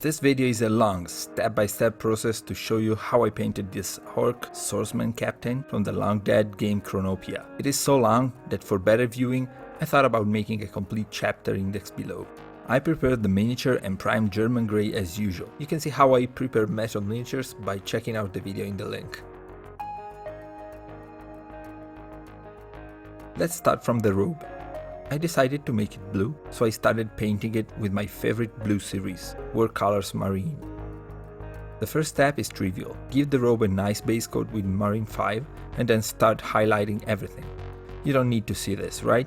This video is a long, step-by-step process to show you how I painted this Orc swordsman captain from the long-dead game Chronopia. It is so long that for better viewing, I thought about making a complete chapter index below. I prepared the miniature and primed German grey as usual. You can see how I prepare metal miniatures by checking out the video in the link. Let's start from the robe. I decided to make it blue, so I started painting it with my favorite blue series, Watercolors Marine. The first step is trivial. Give the robe a nice base coat with Marine 5 and then start highlighting everything. You don't need to see this, right?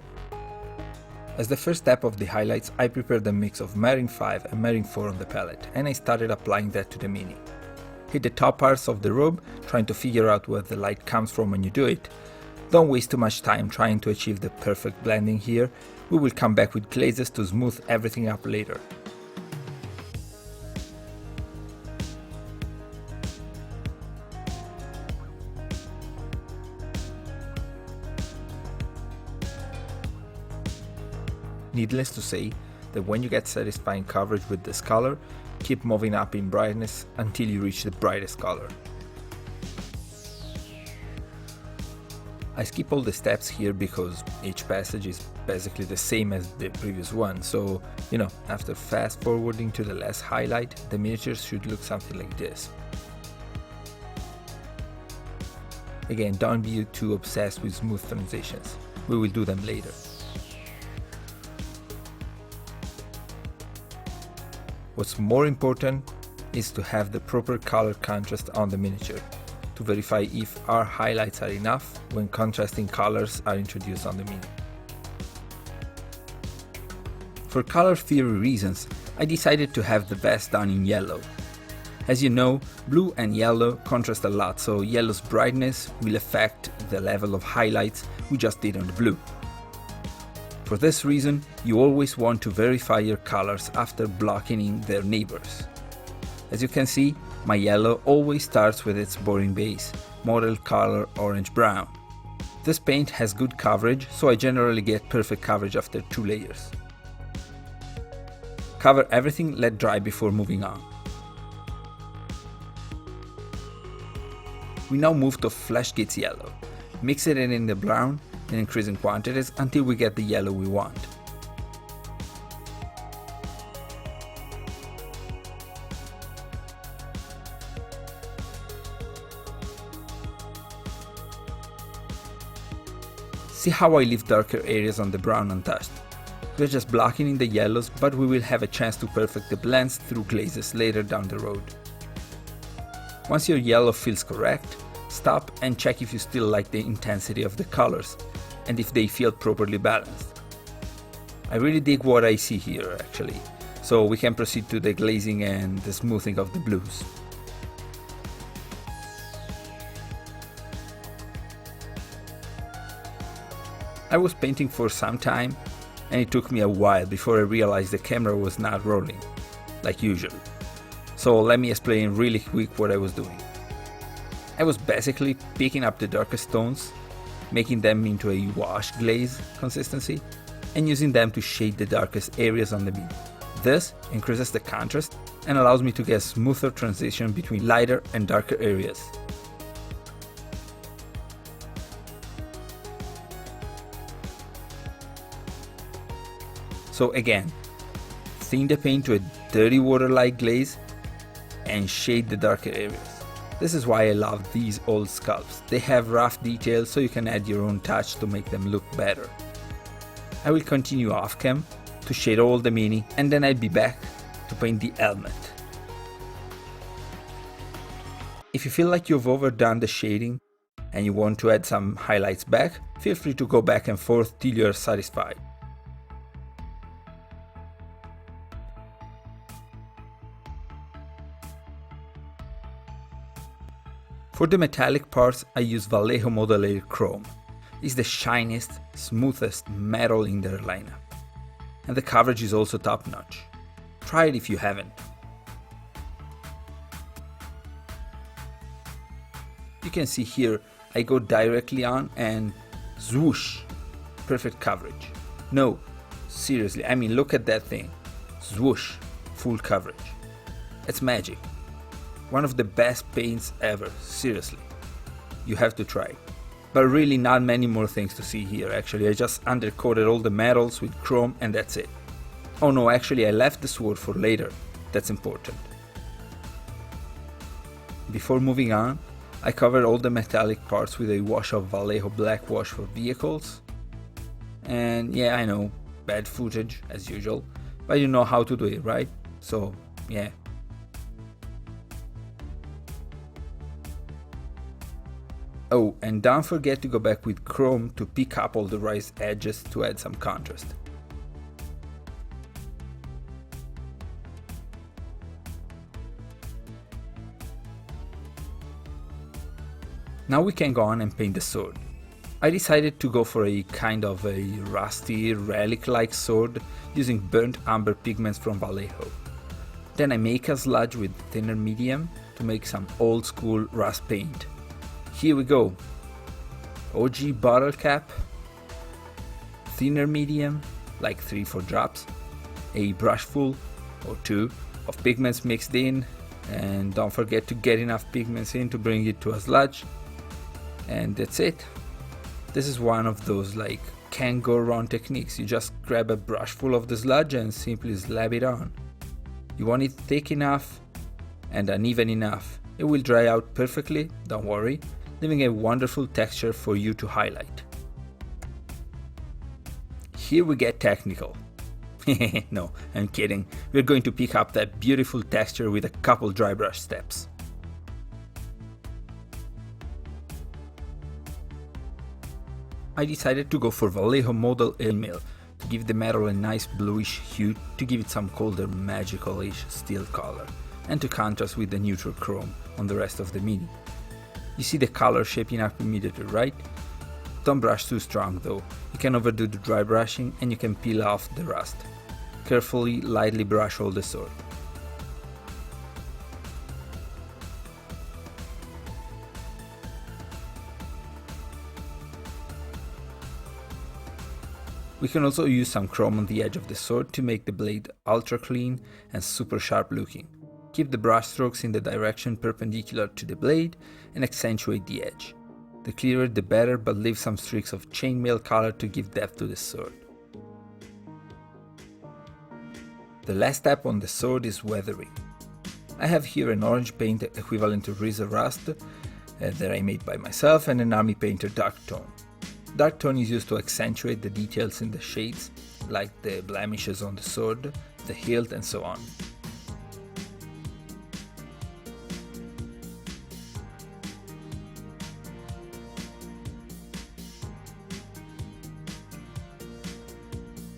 As the first step of the highlights, I prepared a mix of Marine 5 and Marine 4 on the palette, and I started applying that to the mini. Hit the top parts of the robe, trying to figure out where the light comes from when you do it. Don't waste too much time trying to achieve the perfect blending here. We will come back with glazes to smooth everything up later. Needless to say that when you get satisfying coverage with this color, keep moving up in brightness until you reach the brightest color. I skip all the steps here because each passage is basically the same as the previous one, so after fast forwarding to the last highlight, the miniatures should look something like this. Again, don't be too obsessed with smooth transitions, we will do them later. What's more important is to have the proper color contrast on the miniature, to verify if our highlights are enough when contrasting colors are introduced on the mini. For color theory reasons, I decided to have the vest done in yellow. As you know, blue and yellow contrast a lot, so yellow's brightness will affect the level of highlights we just did on the blue. For this reason, you always want to verify your colors after blocking in their neighbors. As you can see, my yellow always starts with its boring base, model color orange-brown. This paint has good coverage, so I generally get perfect coverage after 2 layers. Cover everything, let dry before moving on. We now move to Flesh Gates yellow. Mix it in the brown and increase in quantities until we get the yellow we want. See how I leave darker areas on the brown untouched. We're just blocking in the yellows, but we will have a chance to perfect the blends through glazes later down the road. Once your yellow feels correct, stop and check if you still like the intensity of the colors and if they feel properly balanced. I really dig what I see here actually, so we can proceed to the glazing and the smoothing of the blues. I was painting for some time and it took me a while before I realized the camera was not rolling, like usual. So let me explain really quick what I was doing. I was basically picking up the darkest tones, making them into a wash glaze consistency, and using them to shade the darkest areas on the mini. This increases the contrast and allows me to get a smoother transition between lighter and darker areas. So again, thin the paint to a dirty water-like glaze and shade the darker areas. This is why I love these old sculpts. They have rough details so you can add your own touch to make them look better. I will continue off cam to shade all the mini and then I'll be back to paint the helmet. If you feel like you've overdone the shading and you want to add some highlights back, feel free to go back and forth till you are satisfied. For the metallic parts, I use Vallejo Model Chrome. It's the shiniest, smoothest metal in their lineup. And the coverage is also top notch. Try it if you haven't. You can see here, I go directly on and swoosh, perfect coverage. No, seriously, I mean look at that thing. Swoosh, full coverage. It's magic. One of the best paints ever, seriously. You have to try it. But really not many more things to see here, actually. I just undercoated all the metals with chrome and that's it. Oh no, actually I left the sword for later. That's important. Before moving on, I covered all the metallic parts with a wash of Vallejo black wash for vehicles. And yeah, I know, bad footage as usual, but you know how to do it, right? So yeah. Oh, and don't forget to go back with chrome to pick up all the raised edges to add some contrast. Now we can go on and paint the sword. I decided to go for a kind of a rusty relic-like sword using burnt umber pigments from Vallejo. Then I make a sludge with thinner medium to make some old school rust paint. Here we go. OG bottle cap, thinner medium, like 3-4 drops, a brushful or 2 of pigments mixed in, and don't forget to get enough pigments in to bring it to a sludge. And that's it. This is one of those like can't go wrong techniques. You just grab a brush full of the sludge and simply slap it on. You want it thick enough and uneven enough. It will dry out perfectly, don't worry, leaving a wonderful texture for you to highlight. Here we get technical. No, I'm kidding. We're going to pick up that beautiful texture with a couple dry brush steps. I decided to go for Vallejo Model Email to give the metal a nice bluish hue to give it some colder magical-ish steel color and to contrast with the neutral chrome on the rest of the mini. You see the color shaping up immediately, right? Don't brush too strong though, you can overdo the dry brushing and you can peel off the rust. Carefully, lightly brush all the sword. We can also use some chrome on the edge of the sword to make the blade ultra clean and super sharp looking. Keep the brush strokes in the direction perpendicular to the blade and accentuate the edge. The clearer the better, but leave some streaks of chainmail color to give depth to the sword. The last step on the sword is weathering. I have here an orange paint equivalent to Razor Rust that I made by myself and an army painter dark tone. Dark tone is used to accentuate the details in the shades, like the blemishes on the sword, the hilt and so on.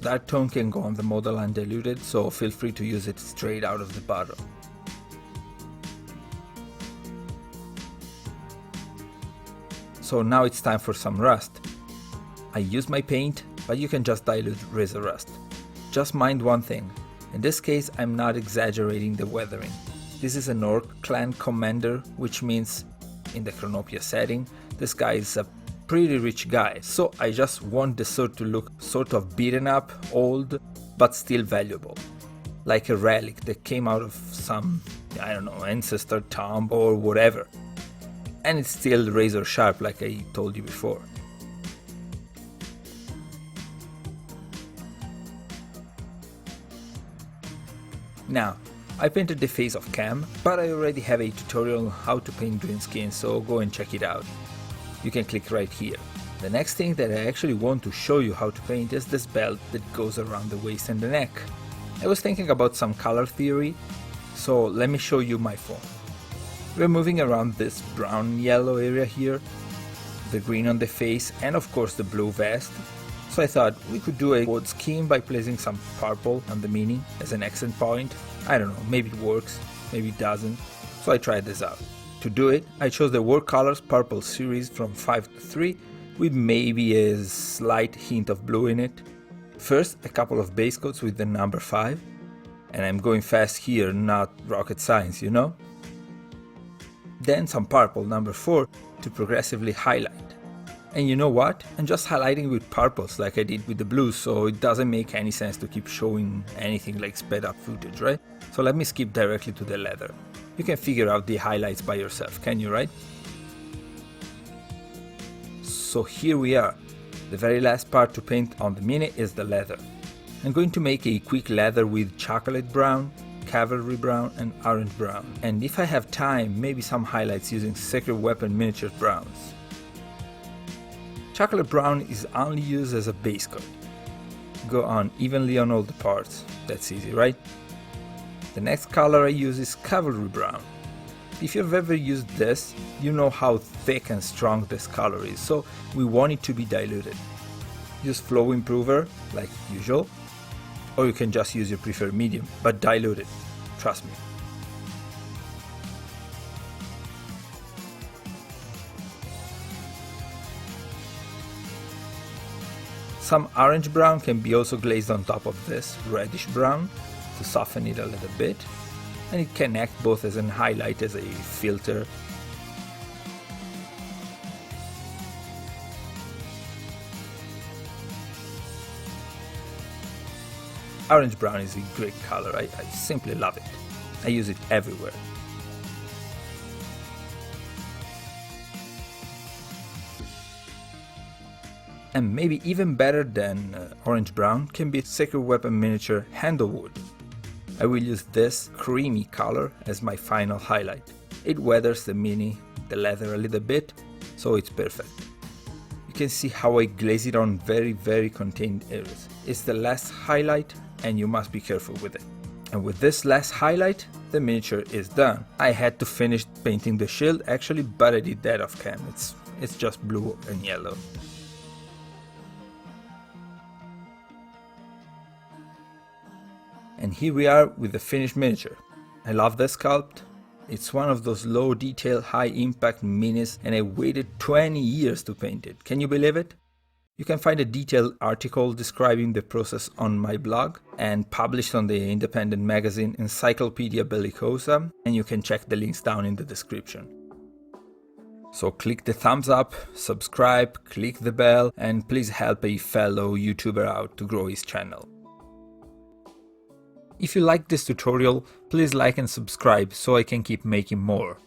Dark tone can go on the model undiluted, so feel free to use it straight out of the bottle. So now it's time for some rust. I use my paint, but you can just dilute Razor Rust. Just mind one thing, in this case I'm not exaggerating the weathering. This is an Orc clan commander, which means in the Chronopia setting, this guy is a pretty rich guy, so I just want the sword to look sort of beaten up, old, but still valuable. Like a relic that came out of some, I don't know, ancestor tomb or whatever. And it's still razor sharp like I told you before. Now, I painted the face of Cam, but I already have a tutorial on how to paint green skin, so go and check it out. You can click right here. The next thing that I actually want to show you how to paint is this belt that goes around the waist and the neck. I was thinking about some color theory, so let me show you my phone. We're moving around this brown yellow area here, the green on the face and of course the blue vest. So I thought we could do a wood scheme by placing some purple on the mini as an accent point. I don't know, maybe it works, maybe it doesn't. So I tried this out. To do it, I chose the World Colors Purple series from 5 to 3 with maybe a slight hint of blue in it. First, a couple of base coats with the number 5. And I'm going fast here, not rocket science, you know? Then some purple number 4 to progressively highlight. And you know what? I'm just highlighting with purples like I did with the blues, so it doesn't make any sense to keep showing anything like sped up footage, right? So let me skip directly to the leather. You can figure out the highlights by yourself, can you, right? So here we are. The very last part to paint on the Mini is the leather. I'm going to make a quick leather with chocolate brown, cavalry brown and orange brown. And if I have time, maybe some highlights using Sacred Weapon miniature browns. Chocolate brown is only used as a base coat. Go on evenly on all the parts. That's easy, right? The next color I use is cavalry brown. If you've ever used this, you know how thick and strong this color is, so we want it to be diluted. Use flow improver, like usual, or you can just use your preferred medium, but dilute it, trust me. Some orange brown can be also glazed on top of this reddish brown to soften it a little bit, and it can act both as an highlight as a filter. Orange brown is a great color, I simply love it. I use it everywhere. And maybe even better than orange brown can be Sacred Weapon miniature handlewood. I will use this creamy color as my final highlight. It weathers the Mini, the leather a little bit, so it's perfect. You can see how I glaze it on very contained areas. It's the last highlight and you must be careful with it. And with this last highlight, the miniature is done. I had to finish painting the shield actually, but I did that off cam. It's just blue and yellow. And here we are with the finished miniature. I love the sculpt. It's one of those low detail, high impact minis, and I waited 20 years to paint it. Can you believe it? You can find a detailed article describing the process on my blog and published on the independent magazine Encyclopedia Bellicosa, and you can check the links down in the description. So click the thumbs up, subscribe, click the bell, and please help a fellow YouTuber out to grow his channel. If you like this tutorial, please like and subscribe so I can keep making more.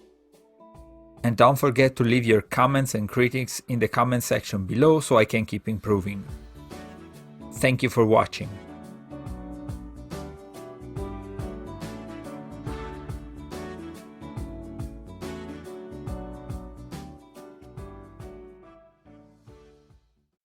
And don't forget to leave your comments and critiques in the comment section below so I can keep improving. Thank you for watching.